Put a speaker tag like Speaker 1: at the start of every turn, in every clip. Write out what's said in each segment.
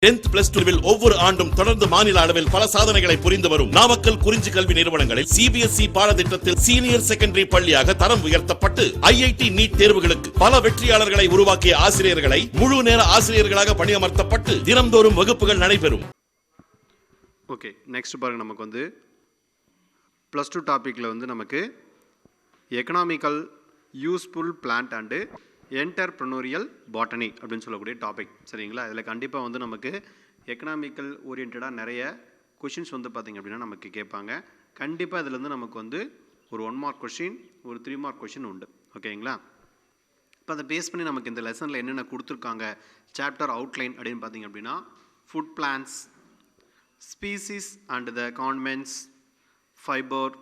Speaker 1: 10th plus 2 ஒவ்வொரு ஆண்டும் தொடர்ந்து மாநில அளவில் பல சாதனைகளை புரிந்து வரும் நாமக்கல் குறிஞ்சி கல்வி நிறுவனங்களில் CBSE பாடத்திட்டத்தில் சீனியர் செகண்டரி பள்ளியாக தரம் உயர்த்தப்பட்டு IIT நீட் தேர்வுகளுக்கு பல வெற்றியாளர்களை உருவாக்கிய ஆசிரியர்களை முழு நேர ஆசிரியர்களாக பணியமர்த்தப்பட்டு தினம்தோறும் வகுப்புகள் நடைபெறும்.
Speaker 2: ஓகே, நெக்ஸ்ட் பாருங்க, நமக்கு வந்து +2 டாபிக்ல வந்து நமக்கு economical useful plant and entrepreneurial botany அப்படின்னு சொல்லக்கூடிய டாபிக். சரிங்களா? இதில் கண்டிப்பாக வந்து நமக்கு எக்கனாமிக்கல் ஓரியன்டாக நிறைய கொஷின்ஸ் வந்து பார்த்திங்க அப்படின்னா நமக்கு கேட்பாங்க. கண்டிப்பாக இதில் வந்து நமக்கு வந்து ஒரு 1 மார்க் கொஷின், ஒரு 3 மார்க் கொஷின் உண்டு. ஓகேங்களா? இப்போ அதை பேஸ் பண்ணி நமக்கு இந்த லெசனில் என்னென்ன கொடுத்துருக்காங்க, சாப்டர் அவுட்லைன் அப்படின்னு பார்த்திங்க அப்படின்னா food plans, species and the convents, fibre,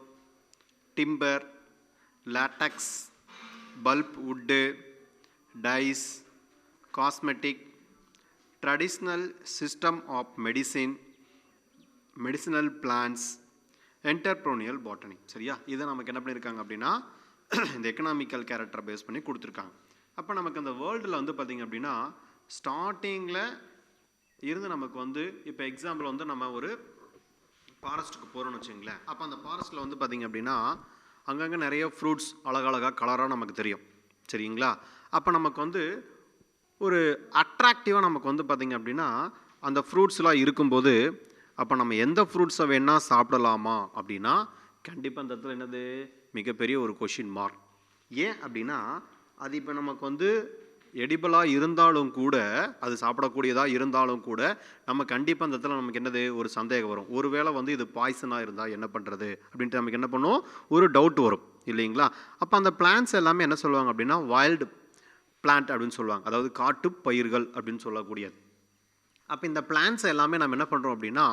Speaker 2: timber, லாட்டக்ஸ், bulb wood, dyes, cosmetic, traditional system of medicine, medicinal plants, entrepreneurial botany. சரியா? இதை நமக்கு என்ன பண்ணியிருக்காங்க அப்படின்னா இந்த எக்கனாமிக்கல் கேரக்டரை பேஸ் பண்ணி கொடுத்துருக்காங்க. அப்போ நமக்கு அந்த வேர்ல்டில் வந்து பார்த்திங்க அப்படின்னா ஸ்டார்டிங்கில் இருந்து நமக்கு வந்து இப்போ எக்ஸாம்பிள் வந்து நம்ம ஒரு ஃபாரஸ்ட்டுக்கு போகிறோம்னு வச்சுங்களேன். அப்போ அந்த ஃபாரஸ்ட்டில் வந்து பார்த்திங்க அப்படின்னா அங்கங்கே நிறைய ஃப்ரூட்ஸ் அழகழகாக கலராக நமக்கு தெரியும். சரிங்களா? அப்போ நமக்கு வந்து ஒரு அட்ராக்டிவாக நமக்கு வந்து பார்த்திங்க அப்படின்னா அந்த ஃப்ரூட்ஸ்லாம் இருக்கும்போது அப்போ நம்ம எந்த ஃப்ரூட்ஸை வேணால் சாப்பிடலாமா அப்படின்னா கண்டிப்பாக அந்த இடத்துல என்னது மிகப்பெரிய ஒரு கொஷின் மார்க். ஏன் அப்படின்னா அது இப்போ நமக்கு வந்து எடிபிளாக இருந்தாலும் கூட, அது சாப்பிடக்கூடியதாக இருந்தாலும் கூட நம்ம கண்டிப்பாக அந்த இடத்துல நமக்கு என்னது ஒரு சந்தேகம் வரும். ஒருவேளை வந்து இது பாய்சனாக இருந்தால் என்ன பண்ணுறது அப்படின்ட்டு நமக்கு என்ன பண்ணுவோம், ஒரு டவுட் வரும் இல்லைங்களா? அப்போ அந்த பிளான்ஸ் எல்லாமே என்ன சொல்லுவாங்க அப்படின்னா வைல்டு பிளான்ட் அப்படின்னு சொல்லுவாங்க, அதாவது காட்டு பயிர்கள் அப்படின்னு சொல்லக்கூடியது. அப்போ இந்த பிளான்ஸ் எல்லாமே நம்ம என்ன பண்ணுறோம் அப்படின்னா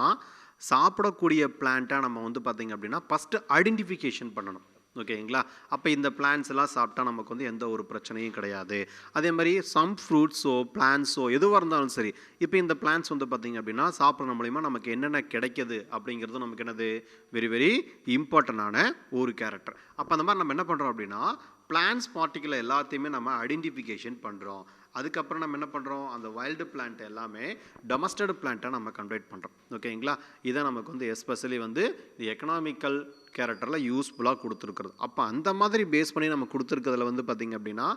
Speaker 2: சாப்பிடக்கூடிய பிளான்ட்டாக நம்ம வந்து பார்த்திங்க அப்படின்னா ஃபஸ்ட்டு ஐடென்டிஃபிகேஷன் பண்ணணும். ஓகேங்களா? அப்போ இந்த பிளான்ஸ் எல்லாம் சாப்பிட்டா நமக்கு வந்து எந்த ஒரு பிரச்சனையும் கிடையாது. அதே மாதிரி சம் ஃப்ரூட்ஸோ பிளான்ஸோ எதுவாக இருந்தாலும் சரி, இப்போ இந்த பிளான்ஸ் வந்து பார்த்திங்க அப்படின்னா சாப்பிட்றது மூலிமா நமக்கு என்னென்ன கிடைக்கிது அப்படிங்கிறது நமக்கு என்னது வெரி வெரி இம்பார்ட்டண்டான ஒரு கேரக்டர். அப்போ அந்த மாதிரி நம்ம என்ன பண்ணுறோம் அப்படின்னா பிளான்ஸ் பார்ட்டிகுலர் எல்லாத்தையுமே நம்ம ஐடென்டிஃபிகேஷன் பண்ணுறோம். அதுக்கப்புறம் நம்ம என்ன பண்ணுறோம், அந்த வைல்டு பிளான்ட் எல்லாமே டொமஸ்டட் பிளான்ட்டை நம்ம கன்வெர்ட் பண்ணுறோம். ஓகேங்களா? இதை நமக்கு வந்து எஸ்பெஷலி வந்து இந்த எக்கனாமிக்கல் கேரக்டரில் யூஸ்ஃபுல்லாக கொடுத்துருக்குறது. அப்போ அந்த மாதிரி பேஸ் பண்ணி நம்ம கொடுத்துருக்கிறதுல வந்து பார்த்திங்க அப்படின்னா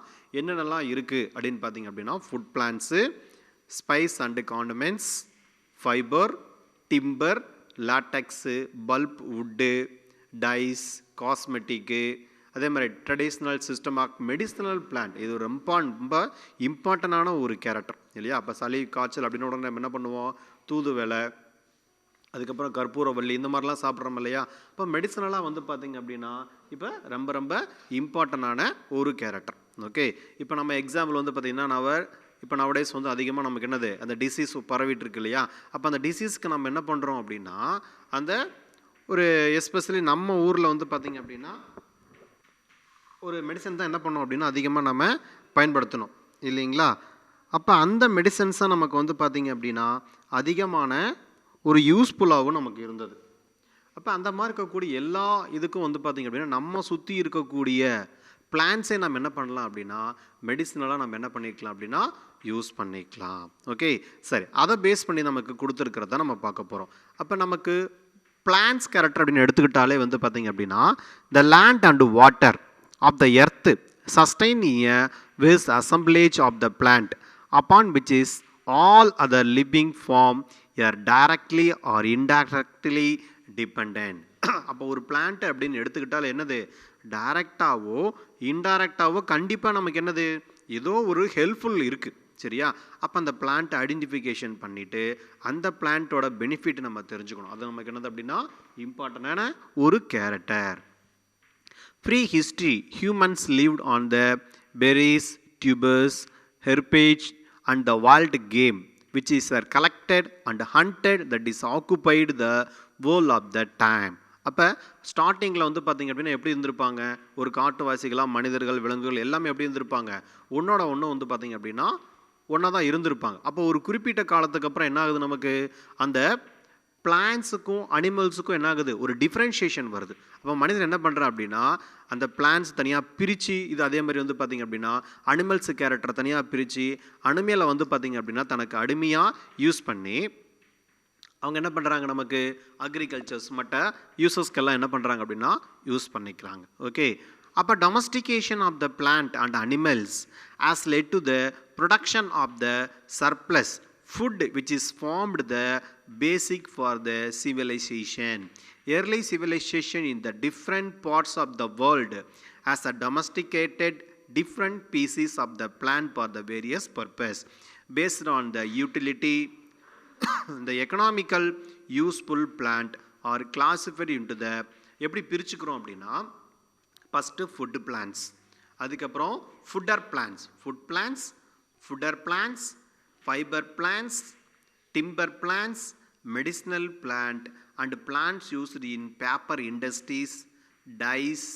Speaker 2: என்னென்னலாம் இருக்குது அப்படின்னு பார்த்திங்க அப்படின்னா food plants, spice and condiments, fibre, timber, latex, pulp wood, dyes, cosmetic, அதே மாதிரி traditional system of medicinal plant. இது ரொம்ப இம்பார்ட்டண்டான ஒரு கேரக்டர் இல்லையா? அப்போ சளி காய்ச்சல் அப்படின்னு உடனே நம்ம என்ன பண்ணுவோம், தூதுவளை, அதுக்கப்புறம் கற்பூரவள்ளி, இந்த மாதிரிலாம் சாப்பிட்றோம் இல்லையா? இப்போ மெடிசனலாக வந்து பார்த்திங்க அப்படின்னா இப்போ ரொம்ப ரொம்ப இம்பார்ட்டண்டான ஒரு கேரக்டர். ஓகே, இப்போ நம்ம எக்ஸாம்பிள் வந்து பார்த்திங்கன்னா இப்போ நவடேஸ் வந்து அதிகமாக நமக்கு என்னது அந்த டிசீஸ் பரவிட்டு இருக்கு இல்லையா? அப்போ அந்த டிசீஸ்க்கு நம்ம என்ன பண்ணுறோம் அப்படின்னா அந்த ஒரு எஸ்பெஷலி நம்ம ஊரில் வந்து பார்த்திங்க அப்படின்னா ஒரு மெடிசன் தான் என்ன பண்ணோம் அப்படின்னா அதிகமாக நம்ம பயன்படுத்தணும் இல்லைங்களா? அப்போ அந்த மெடிசன்ஸை நமக்கு வந்து பார்த்திங்க அப்படின்னா அதிகமான ஒரு யூஸ்ஃபுல்லாகவும் நமக்கு இருந்தது. அப்போ அந்த மாதிரி இருக்கக்கூடிய எல்லா இதுக்கும் வந்து பார்த்திங்க அப்படின்னா நம்ம சுற்றி இருக்கக்கூடிய பிளான்ஸை நம்ம என்ன பண்ணலாம் அப்படின்னா மெடிசனலாக நம்ம என்ன பண்ணிக்கலாம் அப்படின்னா யூஸ் பண்ணிக்கலாம். ஓகே, சரி, அதை பேஸ் பண்ணி நமக்கு கொடுத்துருக்கிறத நம்ம பார்க்க போகிறோம். அப்போ நமக்கு பிளான்ஸ் கேரக்டர் அப்படின்னு எடுத்துக்கிட்டாலே வந்து பார்த்திங்க அப்படின்னா the land and water of the earth sustain a vast assemblage of the plant upon which is all other living form are directly or indirectly dependent. அப்போ ஒரு பிளான்ட் அப்படின்னு எடுத்துக்கிட்டால் என்னது டைரக்டாவோ இன்டைரக்டாவோ கண்டிப்பாக நமக்கு என்னது ஏதோ ஒரு ஹெல்ப்ஃபுல் இருக்குது. சரியா? அப்போ அந்த பிளான்ட் ஐடென்டிஃபிகேஷன் பண்ணிவிட்டு அந்த பிளான்ட்டோட பெனிஃபிட் நம்ம தெரிஞ்சுக்கணும். அது நமக்கு என்னது அப்படின்னா இம்பார்ட்டண்டான ஒரு character. Pre-history, humans lived on the berries, tubers, herbage and the wild game which is collected and hunted that is occupied the whole of the time. அப்போ ஸ்டார்டிங்கில் வந்து பார்த்திங்க அப்படின்னா எப்படி இருந்திருப்பாங்க, ஒரு காட்டுவாசிகளாக மனிதர்கள் விலங்குகள் எல்லாமே எப்படி இருந்திருப்பாங்க, ஒன்றோட ஒன்று வந்து பார்த்திங்க அப்படின்னா ஒன்றா தான் இருந்திருப்பாங்க. அப்போ ஒரு குறிப்பிட்ட காலத்துக்கு அப்புறம் என்ன ஆகுது, நமக்கு அந்த பிளான்ஸுக்கும் அனிமல்ஸுக்கும் என்ன ஆகுது, ஒரு டிஃப்ரென்ஷியேஷன் வருது. அப்போ மனிதன் என்ன பண்ணுறான் அப்படின்னா அந்த பிளான்ஸ் தனியாக பிரித்து இது அதே மாதிரி வந்து பார்த்திங்க அப்படின்னா அனிமல்ஸ் கேரக்டரை தனியாக பிரித்து அனிமலை வந்து பார்த்திங்க அப்படின்னா தனக்கு அடிமையாக யூஸ் பண்ணி அவங்க என்ன பண்ணுறாங்க நமக்கு அக்ரிகல்ச்சர்ஸ் மற்ற யூசஸ்க்கெல்லாம் என்ன பண்ணுறாங்க அப்படின்னா யூஸ் பண்ணிக்கிறாங்க. ஓகே, அப்போ domestication of the plant and animals has led to the production of the surplus food which is formed the basic for the civilization. Early civilization in the different parts of the world has domesticated different species of the plant for the various purpose based on the utility. The economical useful plant are classified into the எப்படி பிரிச்சுக்கிறோம் அப்படின்னா first food plants, அதுக்கப்புறம் fodder plants, fodder plants, fibre plants, timber plants, medicinal plant and plants used in paper industries, dyes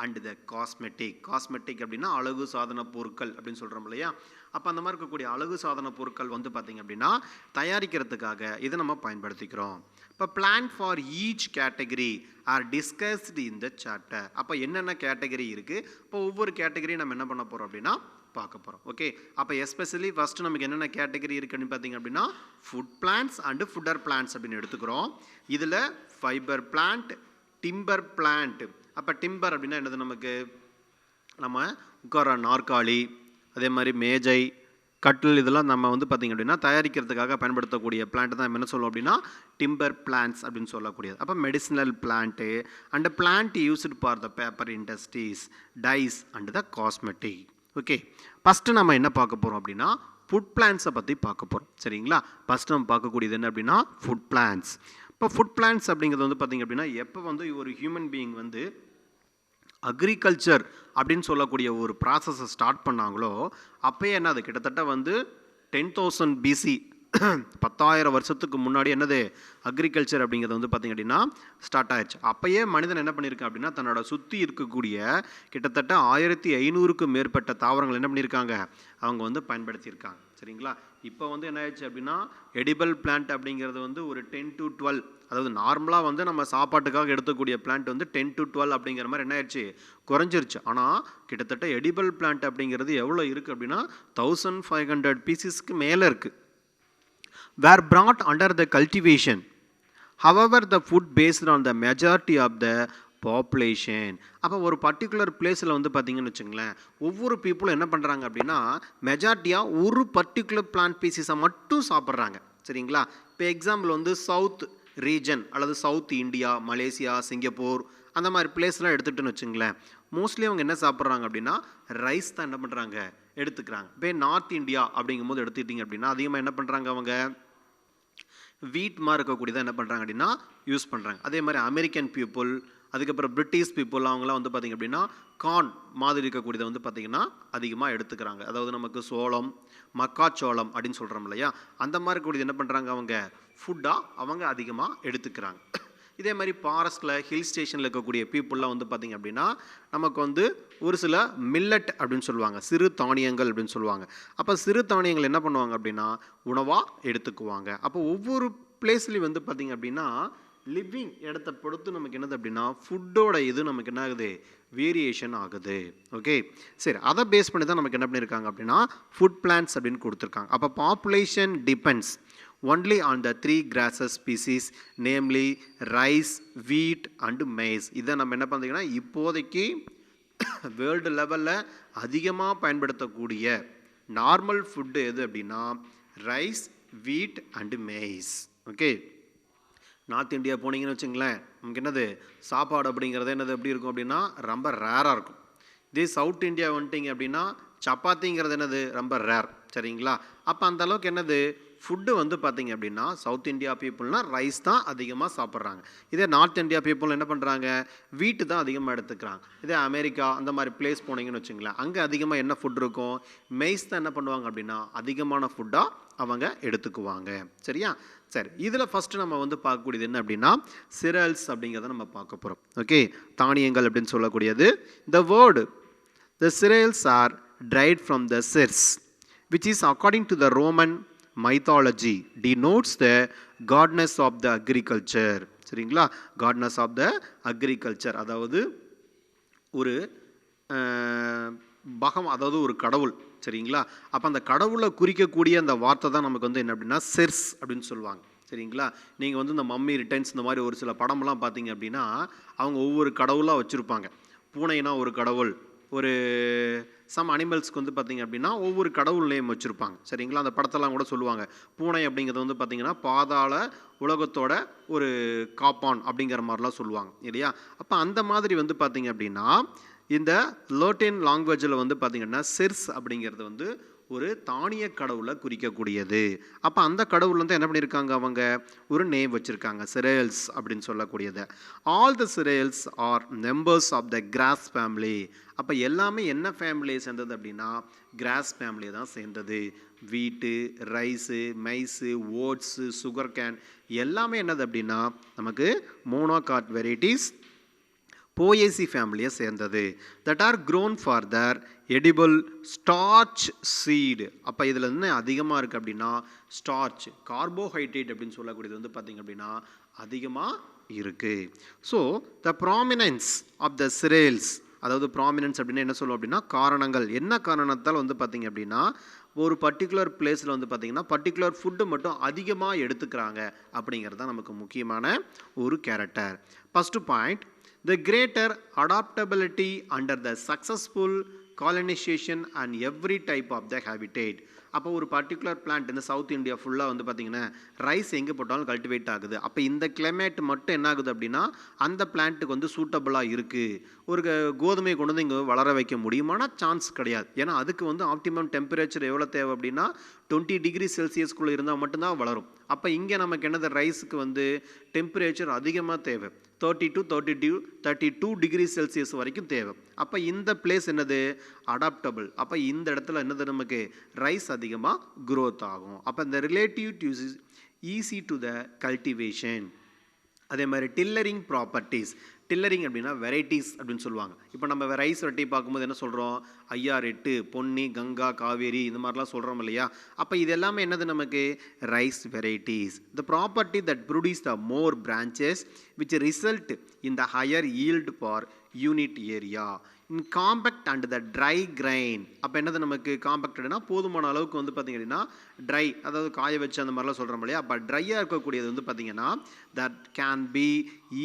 Speaker 2: and the cosmetic அப்படின்னா அழகு சாதன பொருட்கள் அப்படின்னு சொல்கிறோம் இல்லையா. அப்போ அந்த மாதிரி இருக்கக்கூடிய அழகு சாதன பொருட்கள் வந்து பார்த்திங்க அப்படின்னா தயாரிக்கிறதுக்காக இதை நம்ம பயன்படுத்திக்கிறோம். இப்போ plan for each category R discussed in the chapter. அப்போ என்னென்ன கேட்டகரி இருக்குது, இப்போ ஒவ்வொரு கேட்டகரியும் நம்ம என்ன பண்ண போகிறோம் அப்படின்னா பார்க்க போகிறோம். ஓகே, அப்போ எஸ்பெஷலி ஃபஸ்ட்டு நமக்கு என்னென்ன கேட்டகரி இருக்குன்னு பார்த்திங்க அப்படின்னா food plants and fodder plants அப்படின்னு எடுத்துக்கிறோம். இதில் ஃபைபர் பிளான்ட், டிம்பர் பிளான்ட். அப்போ டிம்பர் அப்படின்னா என்னது, நமக்கு நம்ம உட்கார நாற்காலி, அதே மாதிரி மேஜை, கட்டில், இதெல்லாம் நம்ம வந்து பார்த்திங்க அப்படின்னா தயாரிக்கிறதுக்காக பயன்படுத்தக்கூடிய பிளான்ட் தான் நம்ம என்ன சொல்லுவோம் அப்படின்னா டிம்பர் பிளான்ட்ஸ் அப்படின்னு சொல்லக்கூடியது. அப்போ medicinal plant and plant used for the paper industries, dyes and the cosmetic. Okay, first நம்ம என்ன பார்க்க போகிறோம் அப்படின்னா ஃபுட் பிளான்ட்ஸை பற்றி பார்க்க போகிறோம். சரிங்களா, ஃபஸ்ட்டு நம்ம பார்க்கக்கூடியது என்ன அப்படின்னா ஃபுட் பிளான்ட்ஸ். இப்போ ஃபுட் பிளான்ட்ஸ் அப்படிங்கிறது வந்து பார்த்திங்க அப்படின்னா எப்போ வந்து ஒரு ஹியூமன் பீயிங் வந்து அக்ரிகல்ச்சர் அப்படின்னு சொல்லக்கூடிய ஒரு ப்ராசஸை ஸ்டார்ட் பண்ணாங்களோ அப்போயே என்னது கிட்டத்தட்ட வந்து 10,000 BC 10,000 வருஷத்துக்கு முன்னாடி என்னது அக்ரிகல்ச்சர் அப்படிங்கிறது வந்து பார்த்திங்க அப்படின்னா ஸ்டார்ட் ஆயிடுச்சு. அப்போயே மனிதன் என்ன பண்ணியிருக்கான் அப்படின்னா தன்னோட சுற்றி இருக்கக்கூடிய கிட்டத்தட்ட 1500க்கும் மேற்பட்ட தாவரங்கள் என்ன பண்ணியிருக்காங்க அவங்க வந்து பயன்படுத்தியிருக்காங்க. சரிங்களா, இப்போ வந்து என்ன ஆயிடுச்சு அப்படின்னா எடிபிள் பிளான்ட் அப்படிங்கிறது வந்து ஒரு 10 to 12, அதாவது நார்மலாக வந்து நம்ம சாப்பாட்டுக்காக எடுத்துக்கூடிய பிளான்ட் வந்து 10 to 12 அப்படிங்கிற மாதிரி என்ன ஆயிடுச்சு குறைஞ்சிருச்சு. ஆனால் கிட்டத்தட்ட எடிபிள் பிளான்ட் அப்படிங்கிறது எவ்வளோ இருக்குது அப்படின்னா 1500 பீசஸ்க்கு மேலே இருக்குது. were brought under the cultivation. However, the food based on the majority of the population. அப்போ ஒரு பர்டிகுலர் பிளேஸில் வந்து பார்த்தீங்கன்னு வச்சுங்களேன் ஒவ்வொரு பீப்புளும் என்ன பண்ணுறாங்க அப்படின்னா மெஜாரிட்டியாக ஒரு பர்டிகுலர் பிளான்ட் பீசஸை மட்டும் சாப்பிட்றாங்க. சரிங்களா, இப்போ எக்ஸாம்பிள் வந்து சவுத் ரீஜன் அல்லது சவுத் இந்தியா, மலேசியா, சிங்கப்பூர் அந்த மாதிரி பிளேஸ்லாம் எடுத்துகிட்டுன்னு வச்சுங்களேன் மோஸ்ட்லி அவங்க என்ன சாப்பிட்றாங்க அப்படின்னா ரைஸ் தான் என்ன பண்ணுறாங்க எடுத்துக்கிறாங்க. இப்போ நார்த் இந்தியா அப்படிங்கும் போது எடுத்துக்கிட்டிங்க அப்படின்னா அதிகமாக என்ன பண்ணுறாங்க அவங்க வீட் மாதிரி இருக்கக்கூடியதான் என்ன பண்ணுறாங்க அப்படின்னா யூஸ் பண்ணுறாங்க. அதே மாதிரி அமெரிக்கன் பீப்புள், அதுக்கப்புறம் பிரிட்டிஷ் பீப்புள் அவங்களாம் வந்து பார்த்திங்க அப்படின்னா கார்ன் மாதிரி இருக்கக்கூடியதை வந்து பார்த்திங்கன்னா அதிகமாக எடுத்துக்கிறாங்க. அதாவது நமக்கு சோளம், மக்காச்சோளம் அப்படின்னு சொல்கிறோம் இல்லையா, அந்த மாதிரி இருக்கக்கூடியது என்ன பண்ணுறாங்க அவங்க ஃபுட்டாக அவங்க அதிகமாக எடுத்துக்கிறாங்க. இதே மாதிரி ஃபாரஸ்ட்டில் ஹில் ஸ்டேஷனில் இருக்கக்கூடிய பீப்புளெலாம் வந்து பார்த்திங்க அப்படின்னா நமக்கு வந்து ஒரு சில மில்லட் அப்படின்னு சொல்லுவாங்க, சிறு தானியங்கள் அப்படின்னு சொல்லுவாங்க. அப்போ சிறு தானியங்கள் என்ன பண்ணுவாங்க அப்படின்னா உணவாக எடுத்துக்குவாங்க. அப்போ ஒவ்வொரு பிளேஸ்லேயும் வந்து பார்த்திங்க அப்படின்னா லிவிங் இடத்த பொறுத்து நமக்கு என்னது அப்படின்னா ஃபுட்டோட இது நமக்கு என்ன ஆகுது வேரியேஷன் ஆகுது. ஓகே, சரி, அதை பேஸ் பண்ணி தான் நமக்கு என்ன பண்ணியிருக்காங்க அப்படின்னா ஃபுட் பிளான்ட்ஸ் அப்படின்னு கொடுத்துருக்காங்க. அப்போ population depends only on the 3 grasses species, namely rice, wheat and maize. இதை நம்ம என்ன பண்ணுறீங்கன்னா இப்போதைக்கு வேர்ல்டு லெவலில் அதிகமாக பயன்படுத்தக்கூடிய நார்மல் ஃபுட்டு எது அப்படின்னா ரைஸ், வீட் and maize. Okay, north India போனீங்கன்னு வச்சுங்களேன் நமக்கு என்னது சாப்பாடு அப்படிங்கிறது என்னது எப்படி இருக்கும் அப்படின்னா ரொம்ப ரேராக இருக்கும். இதே சவுத் இந்தியா வந்துட்டிங்க அப்படின்னா சப்பாத்திங்கிறது என்னது ரொம்ப ரேர். சரிங்களா, அப்போ அந்த அளவுக்கு என்னது ஃபுட்டு வந்து பார்த்திங்க அப்படின்னா சவுத் இந்தியா பீப்புள்னால் ரைஸ் தான் அதிகமாக சாப்பிட்றாங்க. இதே நார்த் இந்தியா பீப்புள் என்ன பண்ணுறாங்க வீட்டு தான் அதிகமாக எடுத்துக்கிறாங்க. இதே அமெரிக்கா அந்த மாதிரி பிளேஸ் போனீங்கன்னு வச்சுங்களேன் அங்கே அதிகமாக என்ன ஃபுட் இருக்கும் மெய்ஸ் தான் என்ன பண்ணுவாங்க அப்படின்னா அதிகமான ஃபுட்டாக அவங்க எடுத்துக்குவாங்க. சரியா, சரி, இதில் ஃபஸ்ட்டு நம்ம வந்து பார்க்கக்கூடியது என்ன அப்படின்னா சிரல்ஸ் அப்படிங்கிறத நம்ம பார்க்க போகிறோம். ஓகே, தானியங்கள் அப்படின்னு சொல்லக்கூடியது. The word the cereals are dried from the circe, which is according to the Roman mythology denotes the goddess of the agriculture. சரிங்களா. காட்னஸ் ஆஃப் த அக்ரிகல்ச்சர், அதாவது ஒரு பகம், அதாவது ஒரு கடவுள், சரிங்களா. அப்போ அந்த கடவுளை குறிக்கக்கூடிய அந்த வார்த்தை தான் நமக்கு வந்து என்ன அப்படின்னா செர்ஸ் அப்படின்னு சொல்லுவாங்க, சரிங்களா. நீங்கள் வந்து இந்த மம்மி ரிட்டர்ன்ஸ் இந்த மாதிரி ஒரு சில படம்லாம் பார்த்தீங்க அப்படின்னா அவங்க ஒவ்வொரு கடவுளாக வச்சுருப்பாங்க. பூனைனா ஒரு கடவுள், ஒரு சம் அனிமல்ஸ்க்கு வந்து பார்த்திங்க அப்படின்னா ஒவ்வொரு கடவுள் நேம் வச்சுருப்பாங்க, சரிங்களா. அந்த படத்தெல்லாம் கூட சொல்லுவாங்க. பூனை அப்படிங்கிறது வந்து பார்த்திங்கன்னா பாதாள உலகத்தோட ஒரு காப்பான் அப்படிங்கிற மாதிரிலாம் சொல்லுவாங்க இல்லையா. அப்போ அந்த மாதிரி வந்து பார்த்திங்க அப்படின்னா இந்த லோட்டின் லாங்குவேஜில் வந்து பார்த்திங்கன்னா செர்ஸ் அப்படிங்கிறது வந்து ஒரு தானிய கடவுளை குறிக்கக்கூடியது. அப்போ அந்த கடவுள் வந்து என்ன பண்ணியிருக்காங்க, அவங்க ஒரு நேம் வச்சுருக்காங்க, சிரேல்ஸ் அப்படின்னு சொல்லக்கூடியது. All the cereals are members of the grass family. அப்போ எல்லாமே என்ன ஃபேமிலியை சேர்ந்தது அப்படின்னா கிராஸ் ஃபேமிலியை தான் சேர்ந்தது. Wheat, rice, maize, oats, sugar cane எல்லாமே என்னது அப்படின்னா நமக்கு மோனோகாட் வெரைட்டிஸ் போயேசி ஃபேமிலியை சேர்ந்தது. That are grown for their edible starch seed. அப்போ இதில் என்ன அதிகமாக இருக்குது அப்படின்னா ஸ்டார்ச், கார்போஹைட்ரேட் அப்படின்னு சொல்லக்கூடியது வந்து பார்த்திங்க அப்படின்னா அதிகமாக இருக்குது. So the prominence of the cereals, அதாவது ப்ராமினன்ஸ் அப்படின்னா என்ன சொல்லுவோம் அப்படின்னா காரணங்கள், என்ன காரணத்தால் வந்து பார்த்திங்க அப்படின்னா ஒரு பர்டிகுலர் பிளேஸில் வந்து பார்த்திங்கன்னா பர்டிகுலர் ஃபுட்டு மட்டும் அதிகமாக எடுத்துக்கிறாங்க அப்படிங்கிறது தான் நமக்கு முக்கியமான ஒரு character. First point, the greater adaptability under the successful colonization and every type of the habitat. அப்போ ஒரு பர்டிகுலர் பிளான்ட் இந்த சவுத் இந்தியா ஃபுல்லாக வந்து பார்த்திங்கன்னா ரைஸ் எங்கே போட்டாலும் கல்டிவேட் ஆகுது. அப்போ இந்த கிளைமேட் மட்டும் என்ன ஆகுது அப்படின்னா அந்த பிளான்ட்டுக்கு வந்து சூட்டபுளாக இருக்குது. ஒரு கோதுமையை கொண்டு வந்து இங்கே வளர வைக்க முடியுமானா சான்ஸ் கிடையாது. ஏன்னா அதுக்கு வந்து ஆப்டிமம் டெம்பரேச்சர் எவ்வளோ தேவை அப்படின்னா 20 டிகிரி செல்சியஸ்குள்ளே இருந்தால் மட்டும்தான் வளரும். அப்போ இங்கே நமக்கு என்னது ரைஸுக்கு வந்து டெம்பரேச்சர் அதிகமாக தேவை, 30 to 32 டிகிரி செல்சியஸ் வரைக்கும் தேவை. அப்போ இந்த பிளேஸ் என்னது அடாப்டபிள். அப்போ இந்த இடத்துல என்னது நமக்கு ரைஸ் அதிகமாக க்ரோத் ஆகும். அப்போ இந்த relative easy to the cultivation. அதே மாதிரி டில்லரிங் ப்ராப்பர்ட்டிஸ், டில்லரிங் அப்படின்னா வெரைட்டிஸ் அப்படின்னு சொல்லுவாங்க. இப்போ நம்ம ரைஸ் வெரைட்டி பார்க்கும்போது என்ன சொல்கிறோம், 5, 8, பொன்னி, கங்கா, காவேரி இந்த மாதிரிலாம் சொல்கிறோம் இல்லையா. அப்போ இது எல்லாமே என்னது நமக்கு rice varieties. The property that produce the more branches which result in the higher yield for unit area in compact and the dry grain. அப்போ என்னது நமக்கு காம்பேக்டட்னா போதுமான அளவுக்கு வந்து பார்த்திங்க அப்படின்னா ட்ரை, அதாவது காய வச்சு அந்த மாதிரிலாம் சொல்கிறோம் இல்லையா. அப்போ ட்ரையாக இருக்கக்கூடியது வந்து பார்த்திங்கன்னா that can be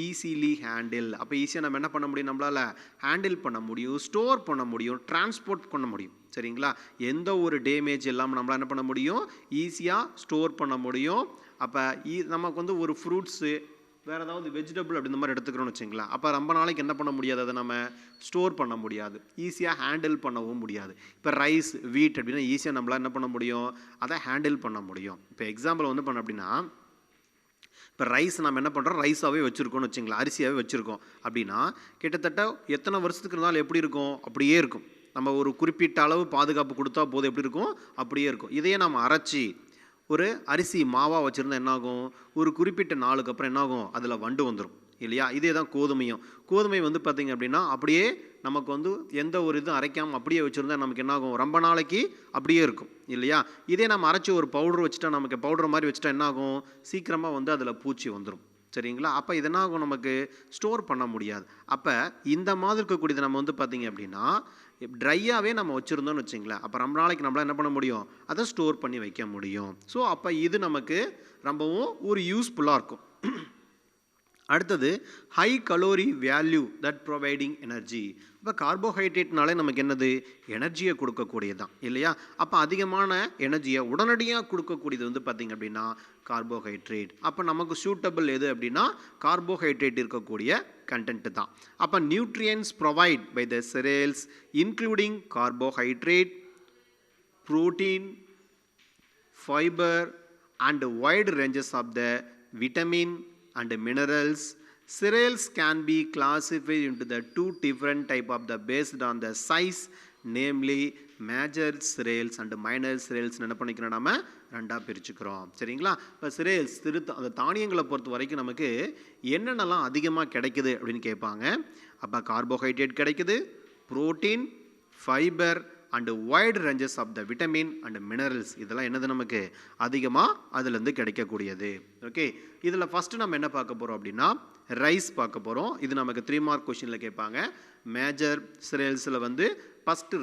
Speaker 2: easily handle. அப்போ ஈஸியாக நம்ம என்ன பண்ண முடியும், நம்மளால் ஹேண்டில் பண்ண முடியும், ஸ்டோர் பண்ண முடியும், டிரான்ஸ்போர்ட் பண்ண முடியும், சரிங்களா. எந்த ஒரு டேமேஜ் இல்லாமல் நம்மளால் என்ன பண்ண முடியும், ஈஸியாக ஸ்டோர் பண்ண முடியும். அப்போ நமக்கு வந்து ஒரு ஃப்ரூட்ஸு வேறு ஏதாவது வெஜிடபிள் அப்படி இந்த மாதிரி எடுத்துக்கிறோன்னு வச்சுங்களேன். அப்போ ரொம்ப நாளைக்கு என்ன பண்ண முடியாது, அதை நம்ம ஸ்டோர் பண்ண முடியாது, ஈஸியாக ஹேண்டில் பண்ணவும் முடியாது. இப்போ ரைஸ், வீட் அப்படின்னா ஈஸியாக நம்மளால் என்ன பண்ண முடியும், அதை ஹேண்டில் பண்ண முடியும். இப்போ எக்ஸாம்பிள் வந்து பண்ண அப்படின்னா இப்போ ரைஸ் நம்ம என்ன பண்ணுறோம், ரைஸாகவே வச்சுருக்கோம்னு வச்சுங்களேன், அரிசியாகவே வச்சுருக்கோம் அப்படின்னா கிட்டத்தட்ட எத்தனை வருஷத்துக்கு இருந்தாலும் எப்படி இருக்கும், அப்படியே இருக்கும். நம்ம ஒரு குறிப்பிட்ட அளவு பாதுகாப்பு கொடுத்தா போதும், எப்படி இருக்கும் அப்படியே இருக்கும். இதையே நம்ம அரைச்சி ஒரு அரிசி மாவாக வச்சுருந்தா என்னாகும், ஒரு குறிப்பிட்ட நாளுக்கு அப்புறம் என்னாகும், அதில் வண்டு வந்துடும் இல்லையா. இதே தான் கோதுமையும். கோதுமை வந்து பார்த்திங்க அப்படின்னா அப்படியே நமக்கு வந்து எந்த ஒரு இதுவும் அரைக்காமல் அப்படியே வச்சுருந்தா நமக்கு என்னாகும், ரொம்ப நாளைக்கு அப்படியே இருக்கும் இல்லையா. இதே நம்ம அரைச்சி ஒரு பவுடர் வச்சுட்டா, நமக்கு பவுடர் மாதிரி வச்சுட்டா என்னாகும், சீக்கிரமாக வந்து அதில் பூச்சி வந்துடும், சரிங்களா. அப்போ இதனாகும் நமக்கு ஸ்டோர் பண்ண முடியாது. அப்போ இந்த மாதிரி இருக்கக்கூடியது நம்ம வந்து பார்த்திங்க அப்படின்னா ட்ரையாகவே நம்ம வச்சுருந்தோம்னு வச்சுங்களேன், அப்போ ரொம்ப நாளைக்கு நம்மளால் என்ன பண்ண முடியும், அதை ஸ்டோர் பண்ணி வைக்க முடியும். ஸோ அப்போ இது நமக்கு ரொம்பவும் ஒரு யூஸ்ஃபுல்லாக இருக்கும். அடுத்தது high calorie value that providing energy. இப்போ கார்போஹைட்ரேட்னாலே நமக்கு என்னது, எனர்ஜியை கொடுக்கக்கூடியது தான் இல்லையா. அப்போ அதிகமான எனர்ஜியை உடனடியாக கொடுக்கக்கூடியது வந்து பார்த்திங்க அப்படின்னா கார்போஹைட்ரேட். அப்போ நமக்கு சூட்டபிள் எது அப்படின்னா கார்போஹைட்ரேட் இருக்கக்கூடிய கண்டென்ட்டு தான். அப்போ nutrients provide by the cereals including carbohydrate, protein, fibre and wide ranges of the vitamin and minerals. Cereals can be classified into the two different type of the based on the size, namely major cereals and minor cereals. என்ன பண்ணிக்கிறோம், நம்ம ரெண்டாக பிரிச்சுக்கிறோம், சரிங்களா. இப்போ cereals அந்த தானியங்களை பொறுத்த வரைக்கும் நமக்கு என்னென்னலாம் அதிகமாக கிடைக்குது அப்படின்னு கேட்பாங்க. அப்போ கார்போஹைட்ரேட் கிடைக்குது, protein, fibre and wide ranges of the vitamin and minerals இதெல்லாம் என்னது நமக்கு அதிகமாக அதுலேருந்து கிடைக்கக்கூடியது. ஓகே, இதில் ஃபஸ்ட்டு நம்ம என்ன பார்க்க போகிறோம் அப்படின்னா ரைஸ் பார்க்க போகிறோம். இது நமக்கு 3 மார்க் கொஷினில் கேட்பாங்க. மேஜர் சிரியல்ஸில் வந்து ஃபஸ்ட்டு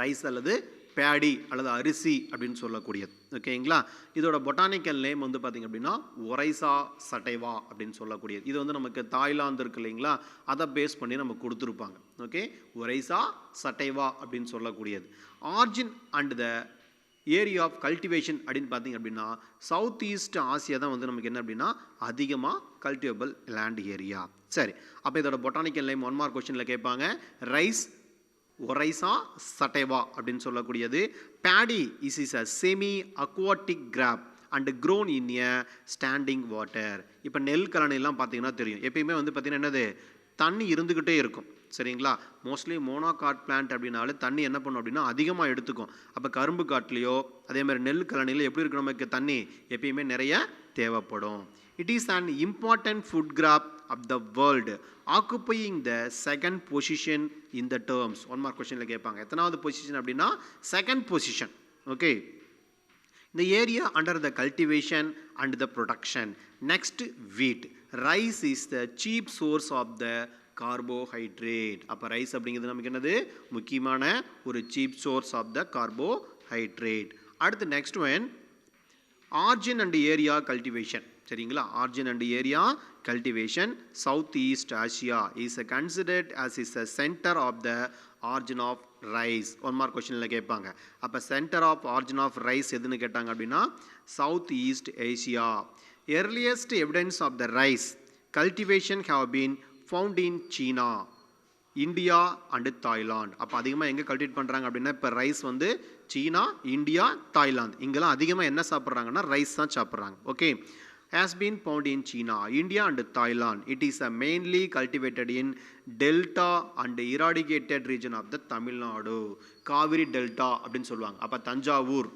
Speaker 2: ரைஸ் அல்லது பேடி அல்லது அரிசி அப்படின்னு சொல்லக்கூடியது. ஓகேங்களா, இதோட பொட்டானிக்கல் நேம் வந்து பார்த்திங்க அப்படின்னா ஒரைசா சட்டைவா அப்படின்னு சொல்லக்கூடியது. இது வந்து நமக்கு தாய்லாந்து இருக்கு இல்லைங்களா, அதை பேஸ் பண்ணி நமக்கு கொடுத்துருப்பாங்க. ஓகே, ஒரைசா சட்டைவா அப்படின்னு சொல்லக்கூடியது. Origin and the area of cultivation அப்படின்னு பார்த்திங்க அப்படின்னா சவுத் ஈஸ்ட் ஆசியா தான் வந்து நமக்கு என்ன அப்படின்னா அதிகமாக கல்டிவேபிள் லேண்ட் ஏரியா. சரி, அப்போ இதோட பொட்டானிக்கல் நேம் 1 மார்க் கொஸ்டினில் கேட்பாங்க. ரைஸ் ஒரைசா சட்டைவா அப்படின்னு சொல்லக்கூடியது. Paddy is a semi aquatic crop and grown in a standing water. இப்போ நெல் கலனையெல்லாம் பார்த்தீங்கன்னா தெரியும், எப்பயுமே வந்து பார்த்திங்கன்னா என்னது தண்ணி இருந்துக்கிட்டே இருக்கும். சரிங்களா, மோஸ்ட்லி மோனோகாட் பிளான்ட் அப்படின்னாலே தண்ணி என்ன பண்ணும் அப்படின்னா அதிகமாக எடுத்துக்கும். அப்போ கரும்பு காட்டிலையோ அதேமாதிரி நெல் கலனிலையோ எப்படி இருக்கு நமக்கு தண்ணி எப்பயுமே நிறைய தேவைப்படும். It is an important food crop of the world occupying the second position in the terms. 1 mark கொஸ்டினில் கேட்பாங்க எத்தனாவது பொசிஷன் அப்படின்னா second position. Okay, the area under the cultivation and the production. Next, wheat. Rice is the cheap source of the carbohydrate. அப்போ rice அப்படிங்கிறது நமக்கு என்னது முக்கியமான ஒரு cheap source of the carbohydrate. அடுத்து next one origin and area cultivation. சரிங்களா, origin and area cultivation south east Asia is considered as is a center of the origin of rice. 1 mark கொஸ்டினில் கேட்பாங்க. அப்போ centre of origin of rice எதுன்னு கேட்டாங்க அப்படின்னா south east Asia. Earliest evidence of the rice cultivation have been found in China, India and Thailand. அப்போ அதிகமாக எங்கே cultivate பண்ணுறாங்க அப்படின்னா இப்போ ரைஸ் வந்து சீனா, இந்தியா, தாய்லாந்து இங்கெல்லாம் அதிகமாக என்ன சாப்பிட்றாங்கன்னா ரைஸ் தான் சாப்பிட்றாங்க. Okay, has been found in China, India and Thailand. It is mainly cultivated in delta and irrigated region of the Tamil Nadu. Kaveri delta அப்படின்னு சொல்லுவாங்க. அப்போ தஞ்சாவூர்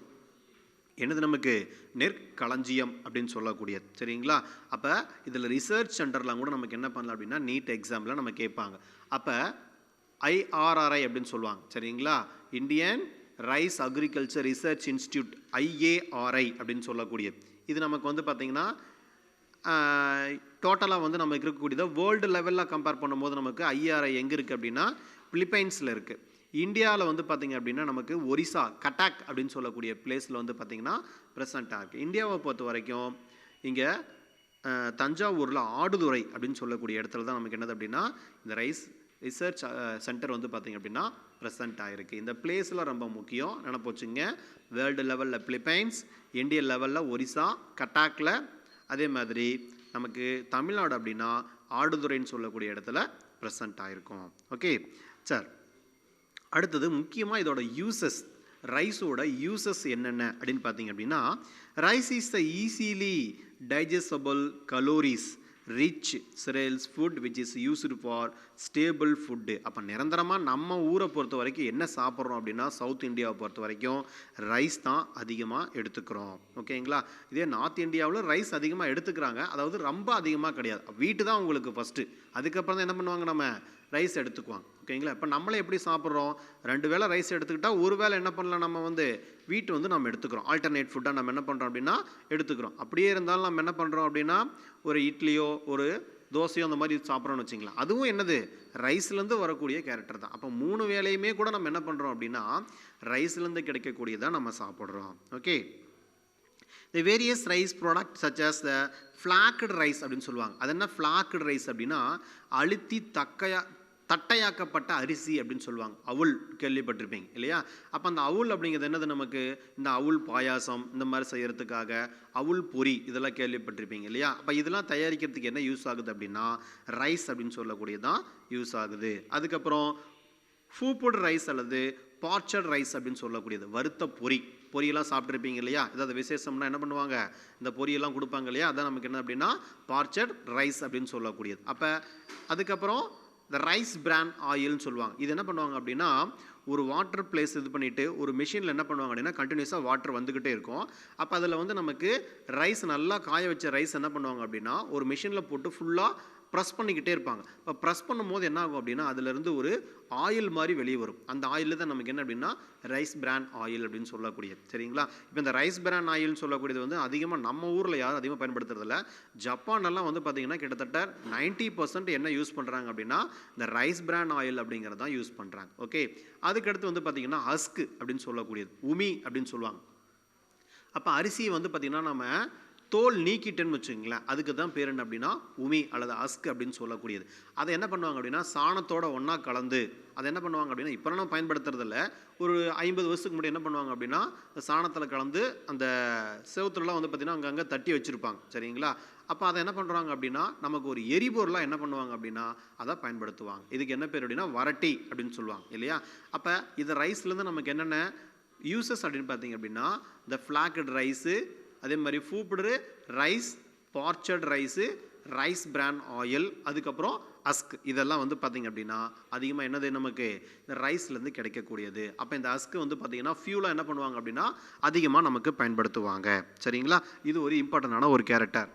Speaker 2: என்னது நமக்கு நெற்களஞ்சியம் அப்படின்னு சொல்லக்கூடியது. சரிங்களா, அப்போ இதில் ரிசர்ச் சென்டர்லாம் கூட நமக்கு என்ன பண்ணலாம் அப்படின்னா நீட் எக்ஸாமில் நம்ம கேட்பாங்க. அப்போ IRRI அப்படின்னு சொல்லுவாங்க. சரிங்களா, Indian rice agriculture research institute IARI அப்படின்னு சொல்லக்கூடியது. இது நமக்கு வந்து பார்த்திங்கன்னா டோட்டலாக வந்து நமக்கு இருக்கக்கூடியதை வேர்ல்டு லெவலில் கம்பேர் பண்ணும்போது நமக்கு IRI எங்கே இருக்குது அப்படின்னா பிலிப்பைன்ஸில் இருக்குது. இந்தியாவில் வந்து பார்த்திங்க அப்படின்னா நமக்கு ஒரிசா கட்டாக் அப்படின்னு சொல்லக்கூடிய பிளேஸில் வந்து பார்த்திங்கன்னா ப்ரெசண்ட்டாக இருக்குது. இந்தியாவை பொறுத்த வரைக்கும் இங்கே தஞ்சாவூரில் ஆடுதுறை அப்படின்னு சொல்லக்கூடிய இடத்துல தான் நமக்கு என்னது அப்படின்னா இந்த ரைஸ் ரிசர்ச் சென்டர் வந்து பார்த்திங்க அப்படின்னா ப்ரெசண்ட் ஆகிருக்கு. இந்த பிளேஸில் ரொம்ப முக்கியம் நினப்பு வச்சுங்க. வேர்ல்டு லெவலில் பிலிப்பைன்ஸ், இந்தியன் லெவலில் ஒரிசா கட்டாக்கில், அதே மாதிரி நமக்கு தமிழ்நாடு அப்படின்னா ஆடுதுறைன்னு சொல்லக்கூடிய இடத்துல ப்ரெசண்ட் ஆகிருக்கும். ஓகே சார், அடுத்தது முக்கியமாக இதோட யூசஸ், ரைஸோட யூசஸ் என்னென்ன அப்படின்னு பார்த்தீங்க அப்படின்னா rice is the easily digestible calories rich cereals food which is used for stable food. அப்போ நிரந்தரமாக நம்ம ஊரை பொறுத்த வரைக்கும் என்ன சாப்பிட்றோம் அப்படின்னா சவுத் இந்தியாவை பொறுத்த வரைக்கும் ரைஸ் தான் அதிகமாக எடுத்துக்கிறோம். ஓகேங்களா, இதே நார்த் இந்தியாவில் ரைஸ் அதிகமாக எடுத்துக்கிறாங்க, அதாவது ரொம்ப அதிகமாக கிடையாது. வீட்டு தான் உங்களுக்கு ஃபஸ்ட்டு, அதுக்கப்புறம் தான் என்ன பண்ணுவாங்க நம்ம ரைஸ் எடுத்துக்குவாங்க. ஓகேங்களா, இப்போ நம்மளே எப்படி சாப்பிட்றோம், 2 வேளை ரைஸ் எடுத்துக்கிட்டால் ஒரு வேளை என்ன பண்ணலாம் நம்ம வந்து வீட்டு வந்து நம்ம எடுத்துக்கிறோம். ஆல்டர்னேட் ஃபுட்டாக நம்ம என்ன பண்ணுறோம் அப்படின்னா எடுத்துக்கிறோம். அப்படியே இருந்தாலும் நம்ம என்ன பண்ணுறோம் அப்படின்னா ஒரு இட்லியோ ஒரு தோசையோ அந்த மாதிரி சாப்பிட்றோன்னு வச்சிங்களேன், அதுவும் என்னது ரைஸ்லேருந்து வரக்கூடிய கேரக்டர் தான். அப்போ 3 வேளையுமே கூட நம்ம என்ன பண்ணுறோம் அப்படின்னா ரைஸ்லேருந்து கிடைக்கக்கூடியதான் நம்ம சாப்பிட்றோம். Okay, the various rice products such as the flacked rice அப்படின்னு சொல்லுவாங்க. அது என்ன flacked rice அப்படின்னா அழுத்தி தட்டையாக்கப்பட்ட அரிசி அப்படின்னு சொல்லுவாங்க. அவுல் கேள்விப்பட்டிருப்பீங்க இல்லையா. அப்போ அந்த அவுல் அப்படிங்கிறது என்னது நமக்கு இந்த அவுல் பாயாசம் இந்த மாதிரி செய்கிறதுக்காக அவுல் பொரி இதெல்லாம் கேள்விப்பட்டிருப்பீங்க இல்லையா. அப்போ இதெல்லாம் தயாரிக்கிறதுக்கு என்ன யூஸ் ஆகுது அப்படின்னா ரைஸ் அப்படின்னு சொல்லக்கூடியதான் யூஸ் ஆகுது. அதுக்கப்புறம் ஃபூப்புட் ரைஸ் அல்லது பார்ச்சட் ரைஸ் அப்படின்னு சொல்லக்கூடியது வறுத்த பொரியெல்லாம் சாப்பிட்ருப்பீங்க இல்லையா. ஏதாவது விசேஷம்னா என்ன பண்ணுவாங்க இந்த பொரியெல்லாம் கொடுப்பாங்க இல்லையா, அதான் நமக்கு என்ன அப்படின்னா பார்ச்சட் ரைஸ் அப்படின்னு சொல்லக்கூடியது. அப்போ அதுக்கப்புறம் இந்த ரைஸ் பிரான் ஆயில்னு சொல்லுவாங்க. இது என்ன பண்ணுவாங்க அப்படின்னா ஒரு வாட்டர் பிளேஸ் இது பண்ணிவிட்டு ஒரு மிஷினில் என்ன பண்ணுவாங்க அப்படின்னா கண்டினியூஸாக வாட்டர் வந்துக்கிட்டே இருக்கும். அப்போ அதில் வந்து நமக்கு ரைஸ் நல்லா காய வச்ச ரைஸ் என்ன பண்ணுவாங்க அப்படின்னா ஒரு மிஷினில் போட்டு ஃபுல்லாக ப்ரெஸ் பண்ணிக்கிட்டே இருப்பாங்க. இப்போ ப்ரெஸ் பண்ணும்போது என்ன ஆகும் அப்படின்னா அதிலிருந்து ஒரு ஆயில் மாதிரி வெளியே வரும். அந்த ஆயிலில் தான் நமக்கு என்ன அப்படின்னா ரைஸ் பிரான் ஆயில் அப்படின்னு சொல்லக்கூடியது. சரிங்களா? இப்போ இந்த ரைஸ் பிரான் ஆயில்னு சொல்லக்கூடியது வந்து அதிகமாக நம்ம ஊரில் யாரும் அதிகமாக பயன்படுத்துறதில்ல. ஜப்பான்லாம் வந்து பார்த்தீங்கன்னா கிட்டத்தட்ட 90% என்ன யூஸ் பண்ணுறாங்க அப்படின்னா இந்த ரைஸ் பிரான் ஆயில் அப்படிங்கிறது தான் யூஸ் பண்ணுறாங்க. ஓகே, அதுக்கடுத்து வந்து பார்த்தீங்கன்னா ஹஸ்க் அப்படின்னு சொல்லக்கூடியது, உமி அப்படின்னு சொல்லுவாங்க. அப்போ அரிசியை வந்து பார்த்திங்கன்னா நம்ம தோல் நீக்கிட்டேன்னு வச்சுங்களேன், அதுக்கு தான் பேர் என்ன அப்படின்னா உமி அல்லது அஸ்க் அப்படின்னு சொல்லக்கூடியது. அதை என்ன பண்ணுவாங்க அப்படின்னா சாணத்தோட ஒன்றா கலந்து அதை என்ன பண்ணுவாங்க அப்படின்னா இப்போ நம்ம பயன்படுத்துறதில்ல, ஒரு 50 வருஷத்துக்கு முன்னாடி என்ன பண்ணுவாங்க அப்படின்னா சாணத்தில் கலந்து அந்த செவுத்துலலாம் வந்து பார்த்திங்கன்னா அங்கங்கே தட்டி வச்சுருப்பாங்க. சரிங்களா? அப்போ அதை என்ன பண்ணுறாங்க அப்படின்னா நமக்கு ஒரு எரிபொருளாக என்ன பண்ணுவாங்க அப்படின்னா அதை பயன்படுத்துவாங்க. இதுக்கு என்ன பேர் அப்படின்னா வரட்டி அப்படின்னு சொல்லுவாங்க இல்லையா? அப்போ இது ரைஸ்லேருந்து நமக்கு என்னென்ன யூசஸ் அப்படின்னு பார்த்தீங்க அப்படின்னா இந்த ஃப்ளாக்கட் ரைஸு, அதே மாதிரி puffed rice, parched rice, rice bran oil, அதுக்கப்புறம் அஸ்க், இதெல்லாம் வந்து பார்த்திங்க அப்படின்னா அதிகமாக என்னது நமக்கு இந்த ரைஸ்லேருந்து கிடைக்கக்கூடியது. அப்போ இந்த அஸ்க்கு வந்து பார்த்திங்கன்னா ஃபியூலாக என்ன பண்ணுவாங்க அப்படின்னா அதிகமாக நமக்கு பயன்படுத்துவாங்க. சரிங்களா? இது ஒரு இம்பார்ட்டண்டான ஒரு கேரக்டர்.